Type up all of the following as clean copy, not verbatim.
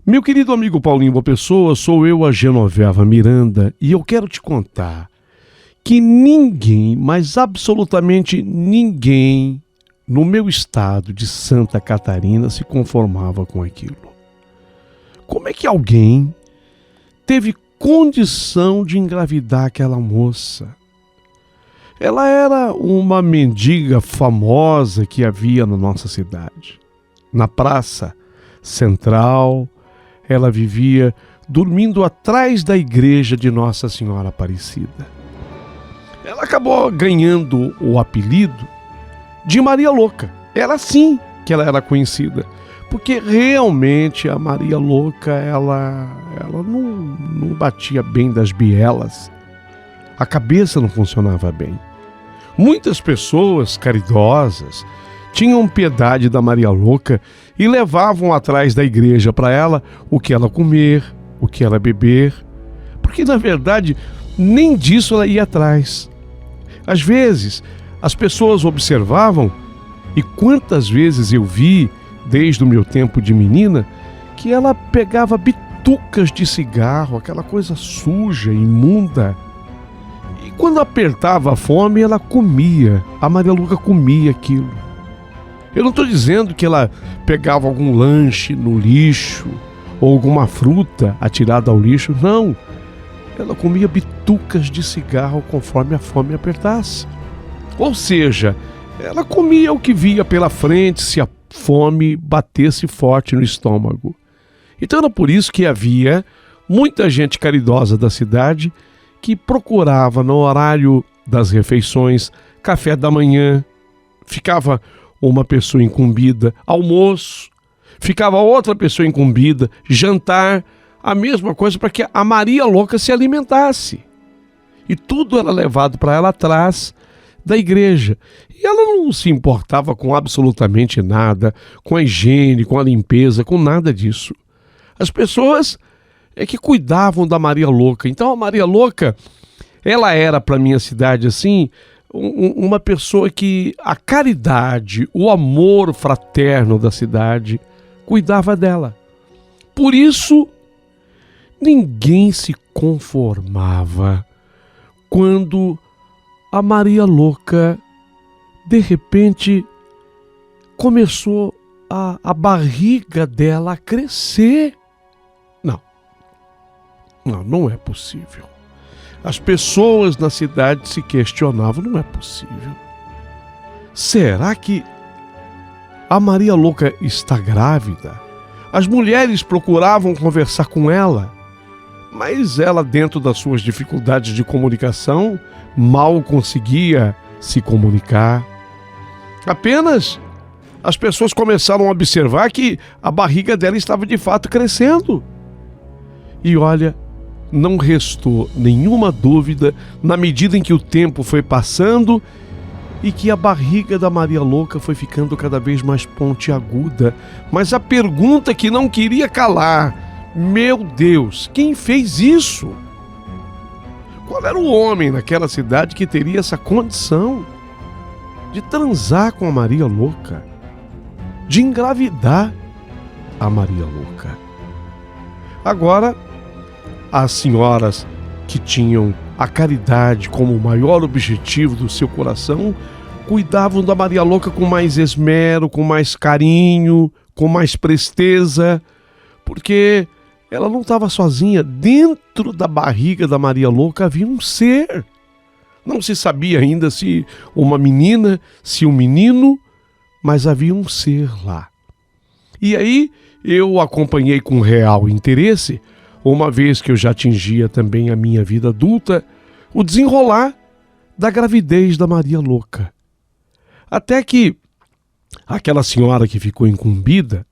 Meu querido amigo Paulinho Boa Pessoa, sou eu, a Genoveva Miranda, e eu quero te contar que ninguém, mas absolutamente ninguém, no meu estado de Santa Catarina se conformava com aquilo. Como é que alguém teve condição de engravidar aquela moça? Ela era uma mendiga famosa que havia na nossa cidade. Na praça central, ela vivia dormindo atrás da igreja de Nossa Senhora Aparecida. Ela acabou ganhando o apelido de Maria Louca. Era assim que ela era conhecida, porque realmente a Maria Louca, ela não batia bem das bielas. A cabeça não funcionava bem. Muitas pessoas caridosas tinham piedade da Maria Louca e levavam atrás da igreja para ela o que ela comer, o que ela beber, porque na verdade nem disso ela ia atrás. Às vezes as pessoas observavam, e quantas vezes eu vi desde o meu tempo de menina, que ela pegava bitucas de cigarro, aquela coisa suja, imunda. E quando apertava a fome, ela comia. A Maria Louca comia aquilo. Eu não estou dizendo que ela pegava algum lanche no lixo ou alguma fruta atirada ao lixo, não. Ela comia bitucas de cigarro conforme a fome apertasse. Ou seja, ela comia o que via pela frente se a fome batesse forte no estômago. Então era por isso que havia muita gente caridosa da cidade que procurava no horário das refeições, café da manhã, ficava uma pessoa incumbida, almoço, ficava outra pessoa incumbida, jantar, a mesma coisa para que a Maria Louca se alimentasse. E tudo era levado para ela atrás da igreja. E ela não se importava com absolutamente nada, com a higiene, com a limpeza, com nada disso. As pessoas é que cuidavam da Maria Louca. Então a Maria Louca, ela era para minha cidade assim, uma pessoa que a caridade, o amor fraterno da cidade cuidava dela. Por isso, ninguém se conformava quando a Maria Louca, de repente, começou a barriga dela a crescer. Não é possível. As pessoas na cidade se questionavam, não é possível. Será que a Maria Louca está grávida? As mulheres procuravam conversar com ela, mas ela, dentro das suas dificuldades de comunicação, mal conseguia se comunicar. Apenas as pessoas começaram a observar que a barriga dela estava de fato crescendo. E olha, não restou nenhuma dúvida, na medida em que o tempo foi passando e que a barriga da Maria Louca foi ficando cada vez mais pontiaguda. Mas a pergunta que não queria calar: meu Deus, quem fez isso? Qual era o homem naquela cidade que teria essa condição de transar com a Maria Louca, de engravidar a Maria Louca? Agora, as senhoras que tinham a caridade como o maior objetivo do seu coração cuidavam da Maria Louca com mais esmero, com mais carinho, com mais presteza, porque ela não estava sozinha. Dentro da barriga da Maria Louca havia um ser. Não se sabia ainda se uma menina, se um menino, mas havia um ser lá. E aí eu acompanhei com real interesse, uma vez que eu já atingia também a minha vida adulta, o desenrolar da gravidez da Maria Louca. Até que aquela senhora que ficou incumbida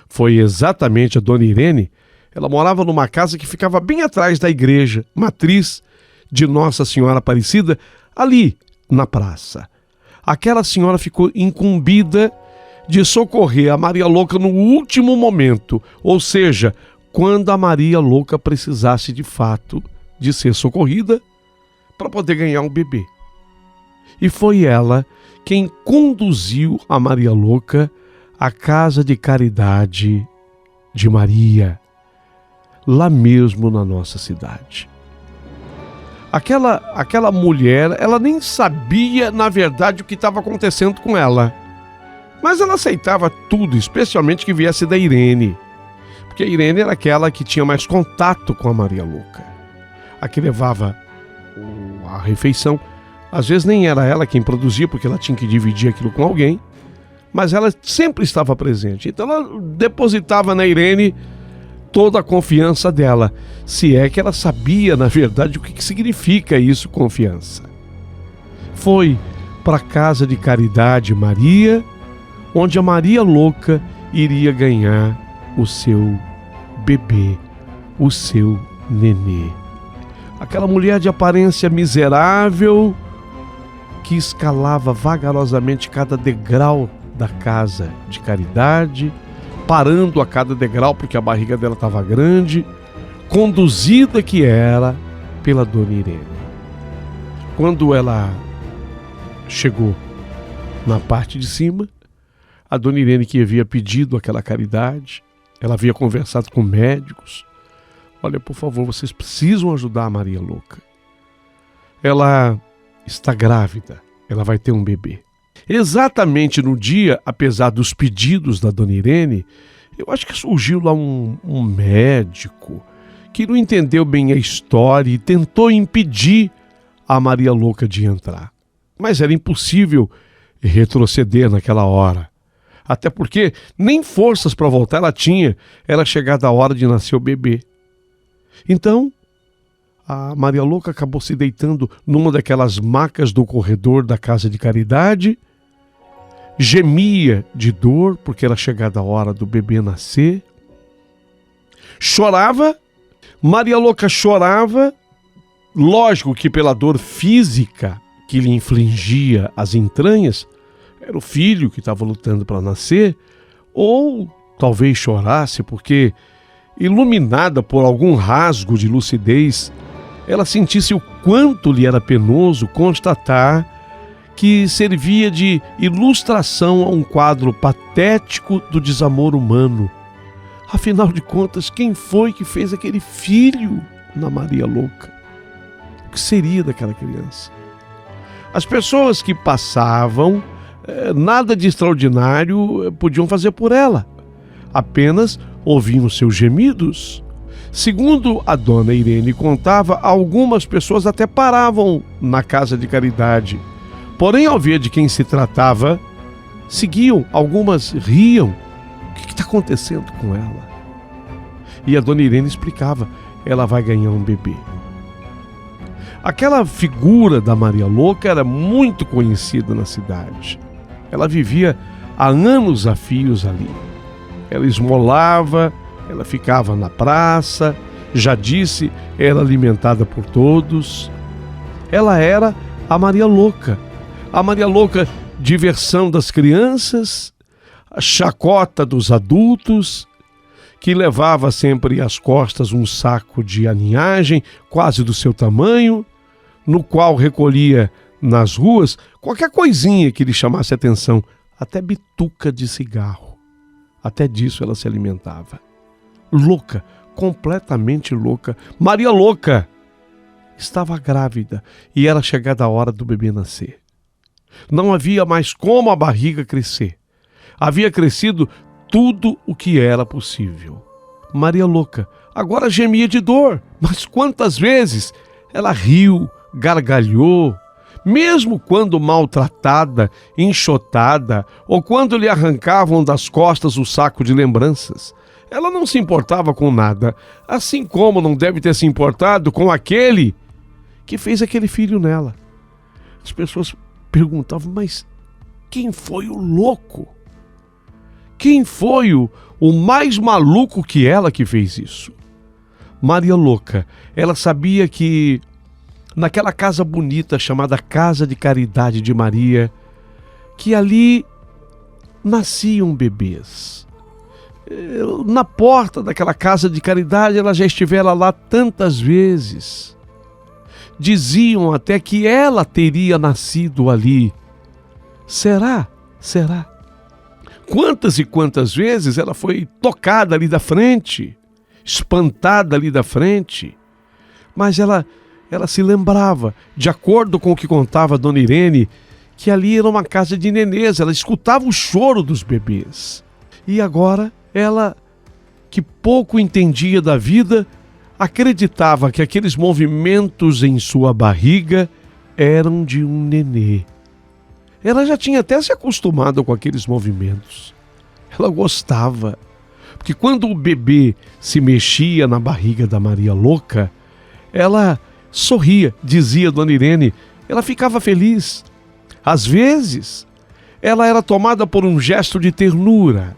foi exatamente a Dona Irene. Ela morava numa casa que ficava bem atrás da igreja matriz de Nossa Senhora Aparecida, ali na praça. Aquela senhora ficou incumbida de socorrer a Maria Louca no último momento, ou seja, quando a Maria Louca precisasse de fato de ser socorrida para poder ganhar um bebê. E foi ela quem conduziu a Maria Louca à casa de caridade de Maria, lá mesmo na nossa cidade. Aquela mulher, ela nem sabia, na verdade, o que estava acontecendo com ela. Mas ela aceitava tudo, especialmente que viesse da Irene. Porque a Irene era aquela que tinha mais contato com a Maria Louca. A que levava a refeição. Às vezes nem era ela quem produzia, porque ela tinha que dividir aquilo com alguém. Mas ela sempre estava presente. Então ela depositava na Irene toda a confiança dela, se é que ela sabia, na verdade, o que significa isso, confiança. Foi para a casa de caridade Maria, onde a Maria Louca iria ganhar o seu bebê, o seu nenê. Aquela mulher de aparência miserável que escalava vagarosamente cada degrau da casa de caridade, parando a cada degrau porque a barriga dela estava grande, conduzida que era pela Dona Irene. Quando ela chegou na parte de cima, a Dona Irene, que havia pedido aquela caridade, ela havia conversado com médicos. Olha, por favor, vocês precisam ajudar a Maria Louca. Ela está grávida, ela vai ter um bebê. Exatamente no dia, apesar dos pedidos da Dona Irene, eu acho que surgiu lá um médico que não entendeu bem a história e tentou impedir a Maria Louca de entrar. Mas era impossível retroceder naquela hora. Até porque nem forças para voltar ela tinha, era chegada a hora de nascer o bebê. Então, a Maria Louca acabou se deitando numa daquelas macas do corredor da casa de caridade, gemia de dor, porque era chegada a hora do bebê nascer, chorava, Maria Louca chorava, lógico que pela dor física que lhe infligia as entranhas, era o filho que estava lutando para nascer, ou talvez chorasse porque, iluminada por algum rasgo de lucidez, ela sentisse o quanto lhe era penoso constatar que servia de ilustração a um quadro patético do desamor humano. Afinal de contas, quem foi que fez aquele filho na Maria Louca? O que seria daquela criança? As pessoas que passavam, nada de extraordinário podiam fazer por ela. Apenas ouviam seus gemidos. Segundo a Dona Irene contava, algumas pessoas até paravam na casa de caridade. Porém, ao ver de quem se tratava, seguiam, algumas riam. O que está acontecendo com ela? E a Dona Irene explicava, ela vai ganhar um bebê. Aquela figura da Maria Louca era muito conhecida na cidade. Ela vivia há anos a fios ali. Ela esmolava, ela ficava na praça, já disse, era alimentada por todos. Ela era a Maria Louca. A Maria Louca, diversão das crianças, a chacota dos adultos, que levava sempre às costas um saco de aninhagem, quase do seu tamanho, no qual recolhia nas ruas qualquer coisinha que lhe chamasse atenção, até bituca de cigarro. Até disso ela se alimentava. Louca, completamente louca. Maria Louca estava grávida e era chegada a hora do bebê nascer. Não havia mais como a barriga crescer. Havia crescido tudo o que era possível. Maria Louca agora gemia de dor, mas quantas vezes ela riu, gargalhou, mesmo quando maltratada, enxotada, ou quando lhe arrancavam das costas o saco de lembranças. Ela não se importava com nada, assim como não deve ter se importado com aquele que fez aquele filho nela. As pessoas perguntavam, mas quem foi o louco? Quem foi o mais maluco que ela que fez isso? Maria Louca, ela sabia que naquela casa bonita chamada Casa de Caridade de Maria, que ali nasciam bebês. Na porta daquela casa de caridade ela já estivera lá tantas vezes. Diziam até que ela teria nascido ali. Será? Será? Quantas e quantas vezes ela foi tocada ali da frente espantada ali da frente, mas ela se lembrava, de acordo com o que contava a Dona Irene, que ali era uma casa de nenês, ela escutava o choro dos bebês. E agora ela, que pouco entendia da vida, acreditava que aqueles movimentos em sua barriga eram de um nenê. Ela já tinha até se acostumado com aqueles movimentos. Ela gostava, porque quando o bebê se mexia na barriga da Maria Louca, ela sorria, dizia Dona Irene, ela ficava feliz. Às vezes, ela era tomada por um gesto de ternura,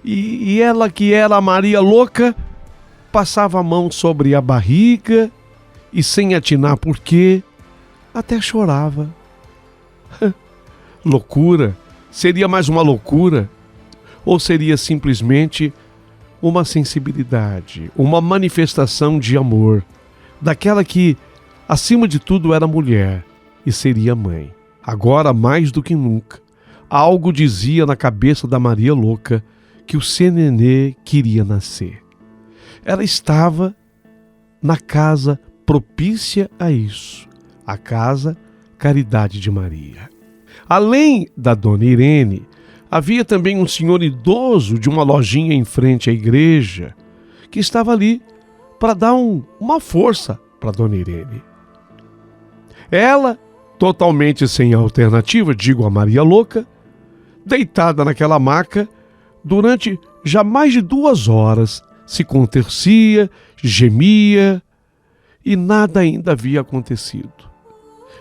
e ela, que era a Maria Louca, passava a mão sobre a barriga e, sem atinar por quê, até chorava. Loucura? Seria mais uma loucura? Ou seria simplesmente uma sensibilidade, uma manifestação de amor, daquela que, acima de tudo, era mulher e seria mãe? Agora, mais do que nunca, algo dizia na cabeça da Maria Louca que o seu nenê queria nascer. Ela estava na casa propícia a isso, a casa Caridade de Maria. Além da Dona Irene, havia também um senhor idoso de uma lojinha em frente à igreja que estava ali para dar uma força para Dona Irene. Ela, totalmente sem alternativa, digo a Maria Louca, deitada naquela maca, durante já mais de 2 horas, se contorcia, gemia e nada ainda havia acontecido.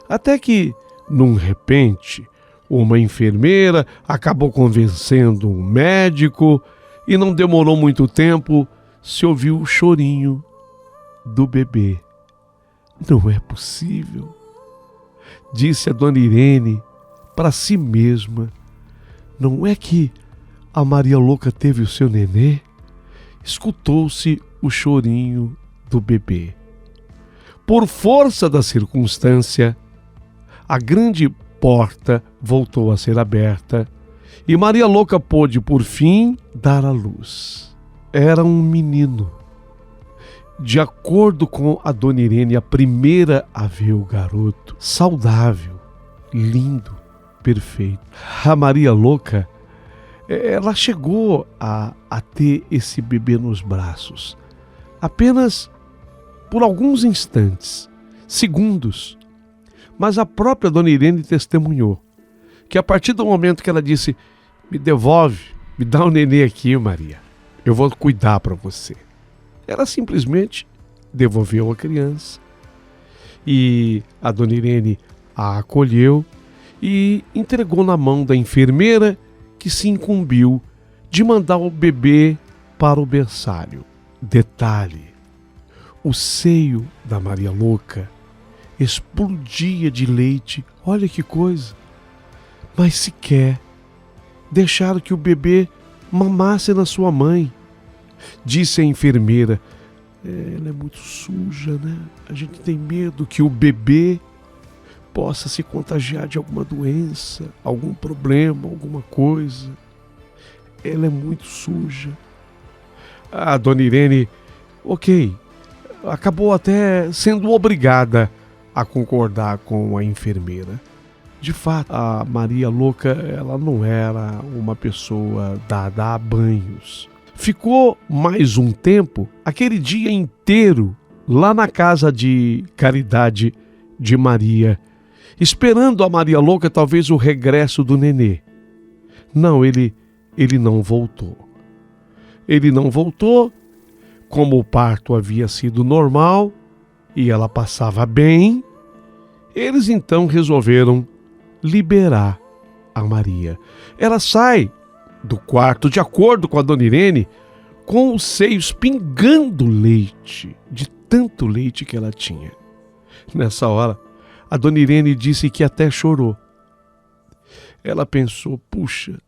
Até que, num repente, uma enfermeira acabou convencendo um médico e não demorou muito tempo, se ouviu o chorinho do bebê. Não é possível, disse a Dona Irene para si mesma. Não é que a Maria Louca teve o seu nenê? Escutou-se o chorinho do bebê. Por força da circunstância, a grande porta voltou a ser aberta e Maria Louca pôde, por fim, dar à luz. Era um menino. De acordo com a Dona Irene, a primeira a ver o garoto, saudável, lindo, perfeito. A Maria Louca, ela chegou a ter esse bebê nos braços, apenas por alguns instantes, segundos. Mas a própria Dona Irene testemunhou que a partir do momento que ela disse: me devolve, me dá o nenê aqui, Maria, eu vou cuidar para você, ela simplesmente devolveu a criança e a Dona Irene a acolheu e entregou na mão da enfermeira, que se incumbiu de mandar o bebê para o berçário. Detalhe: o seio da Maria Louca explodia de leite, olha que coisa, mas sequer deixaram que o bebê mamasse na sua mãe. Disse a enfermeira: ela é muito suja, né? A gente tem medo que o bebê possa se contagiar de alguma doença, algum problema, alguma coisa. Ela é muito suja. A Dona Irene, ok, acabou até sendo obrigada a concordar com a enfermeira. De fato, a Maria Louca, ela não era uma pessoa dada a banhos. Ficou mais um tempo, aquele dia inteiro, lá na casa de Caridade de Maria, esperando a Maria Louca talvez o regresso do nenê. Não, ele não voltou. Ele não voltou, como o parto havia sido normal e ela passava bem, eles então resolveram liberar a Maria. Ela sai do quarto, de acordo com a Dona Irene, com os seios pingando leite, de tanto leite que ela tinha. Nessa hora, a Dona Irene disse que até chorou. Ela pensou: puxa,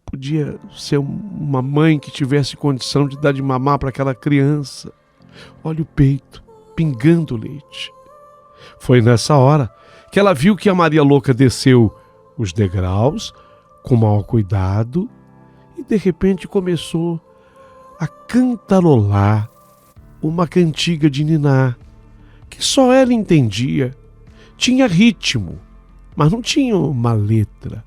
podia ser uma mãe que tivesse condição de dar de mamar para aquela criança. Olha o peito, pingando leite. Foi nessa hora que ela viu que a Maria Louca desceu os degraus com maior cuidado e de repente começou a cantarolar uma cantiga de niná, que só ela entendia. Tinha ritmo, mas não tinha uma letra.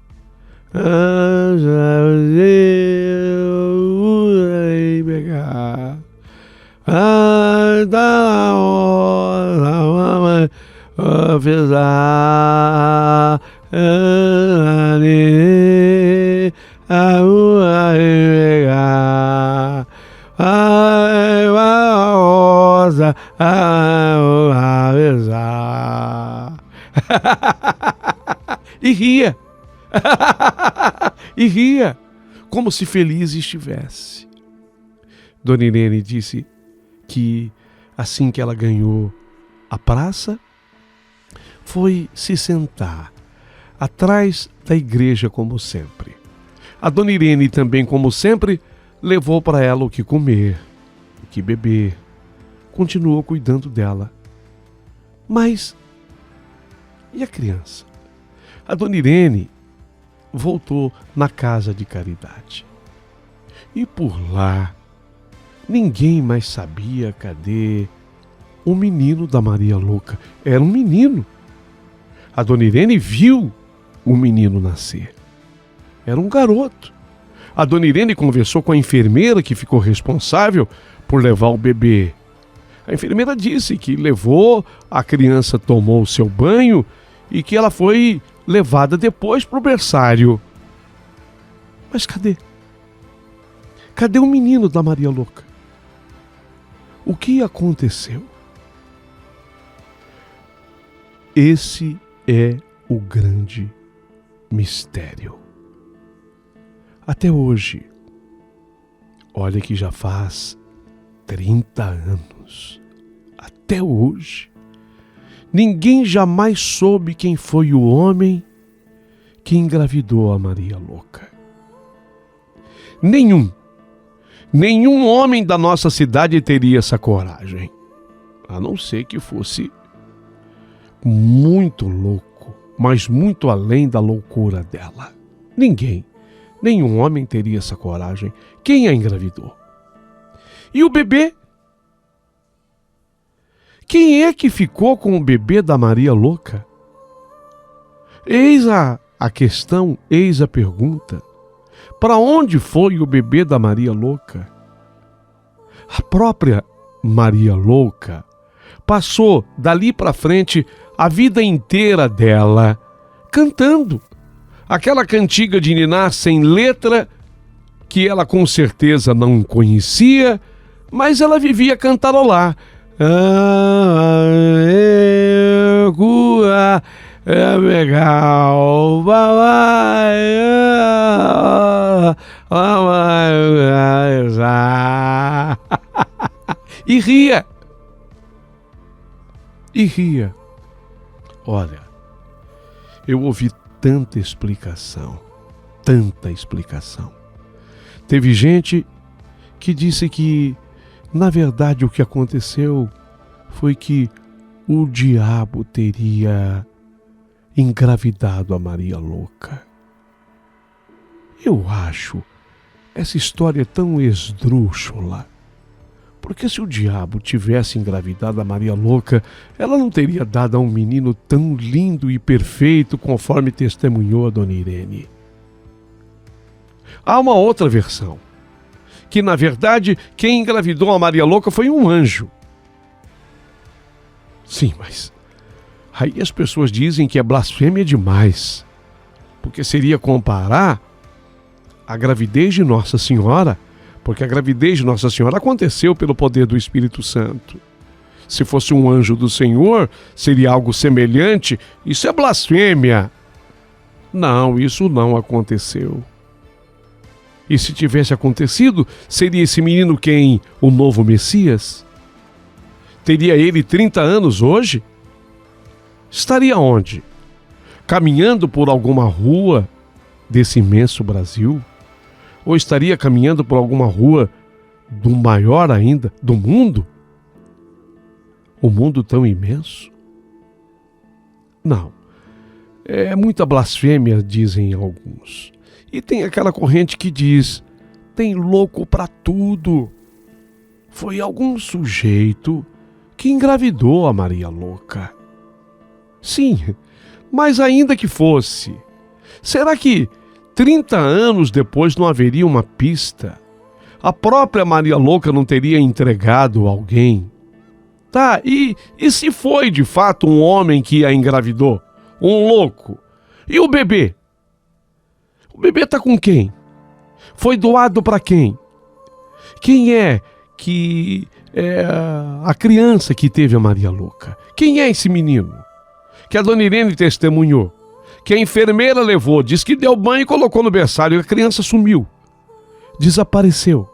E ria. E ria, como se feliz estivesse. Dona Irene disse que assim que ela ganhou a praça, foi se sentar atrás da igreja como sempre. A Dona Irene também, como sempre, levou para ela o que comer, o que beber, continuou cuidando dela. Mas e a criança? A Dona Irene voltou na casa de caridade. E por lá, ninguém mais sabia cadê o menino da Maria Louca. Era um menino. A Dona Irene viu o menino nascer. Era um garoto. A Dona Irene conversou com a enfermeira que ficou responsável por levar o bebê. A enfermeira disse que levou, a criança tomou o seu banho e que ela foi levada depois para o berçário. Mas cadê? Cadê o menino da Maria Louca? O que aconteceu? Esse é o grande mistério. Até hoje, olha que já faz 30 anos, até hoje, ninguém jamais soube quem foi o homem que engravidou a Maria Louca. Nenhum homem da nossa cidade teria essa coragem, a não ser que fosse muito louco, mas muito além da loucura dela. Nenhum homem teria essa coragem. Quem a engravidou? E o bebê? Quem é que ficou com o bebê da Maria Louca? Eis a questão, eis a pergunta. Para onde foi o bebê da Maria Louca? A própria Maria Louca passou dali para frente a vida inteira dela cantando aquela cantiga de niná sem letra que ela com certeza não conhecia, mas ela vivia cantarolar. É legal, e ria. Olha, eu ouvi tanta explicação. Teve gente que disse que, na verdade, o que aconteceu foi que o diabo teria engravidado a Maria Louca. Eu acho essa história tão esdrúxula, porque se o diabo tivesse engravidado a Maria Louca, ela não teria dado a um menino tão lindo e perfeito, conforme testemunhou a Dona Irene. Há uma outra versão, que na verdade quem engravidou a Maria Louca foi um anjo. Sim, mas aí as pessoas dizem que é blasfêmia demais, porque seria comparar a gravidez de Nossa Senhora, porque a gravidez de Nossa Senhora aconteceu pelo poder do Espírito Santo. Se fosse um anjo do Senhor, seria algo semelhante. Isso é blasfêmia. Não, isso não aconteceu. E se tivesse acontecido, seria esse menino quem? O novo Messias? Teria ele 30 anos hoje? Estaria onde? Caminhando por alguma rua desse imenso Brasil? Ou estaria caminhando por alguma rua do maior ainda, do mundo? O mundo tão imenso? Não. É muita blasfêmia, dizem alguns. E tem aquela corrente que diz: tem louco para tudo. foi algum sujeito que engravidou a Maria Louca. Sim, mas ainda que fosse, será que 30 anos depois não haveria uma pista? A própria Maria Louca não teria entregado alguém? Tá, e se foi de fato um homem que a engravidou? Um louco? E o bebê? O bebê tá com quem? Foi doado para quem? Quem é que é a criança que teve a Maria Louca? Quem é esse menino? Que a dona Irene testemunhou. Que a enfermeira levou, disse que deu banho e colocou no berçário e a criança sumiu. Desapareceu.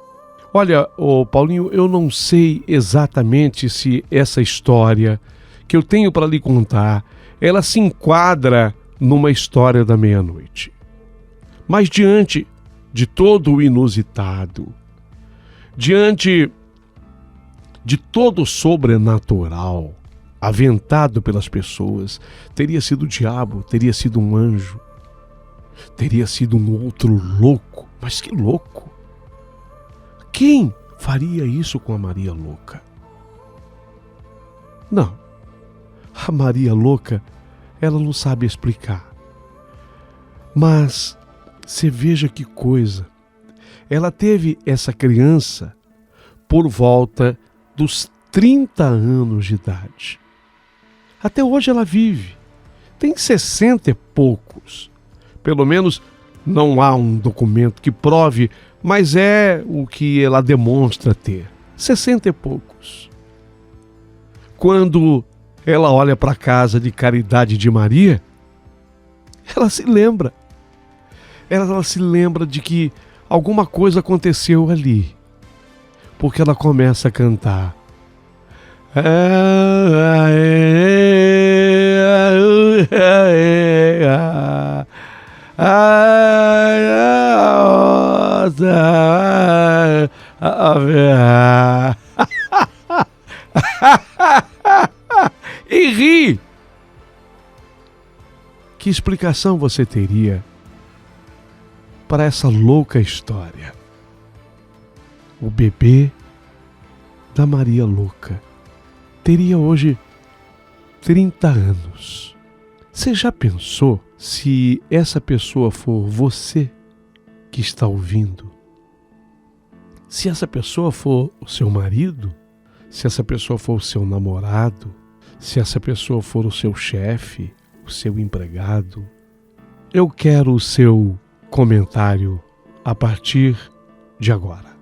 Olha, Paulinho, eu não sei exatamente se essa história que eu tenho para lhe contar, ela se enquadra numa história da meia-noite. Mas diante de todo o inusitado, diante de todo o sobrenatural aventado pelas pessoas, teria sido o diabo, teria sido um anjo, teria sido um outro louco. Mas que louco! Quem faria isso com a Maria Louca? Não, a Maria Louca, ela não sabe explicar. Mas você veja que coisa. Ela teve essa criança por volta dos 30 anos de idade. Até hoje ela vive. Tem 60 e poucos. Pelo menos não há um documento que prove, mas é o que ela demonstra ter. 60 e poucos. Quando ela olha para a casa de caridade de Maria, ela se lembra. Ela se lembra de que alguma coisa aconteceu ali. Porque ela começa a cantar. E ri. Que explicação você teria para essa louca história? O bebê da Maria Louca teria hoje 30 anos. Você já pensou se essa pessoa for você que está ouvindo? Se essa pessoa for o seu marido? Se essa pessoa for o seu namorado? Se essa pessoa for o seu chefe, o seu empregado? Eu quero o seu comentário a partir de agora.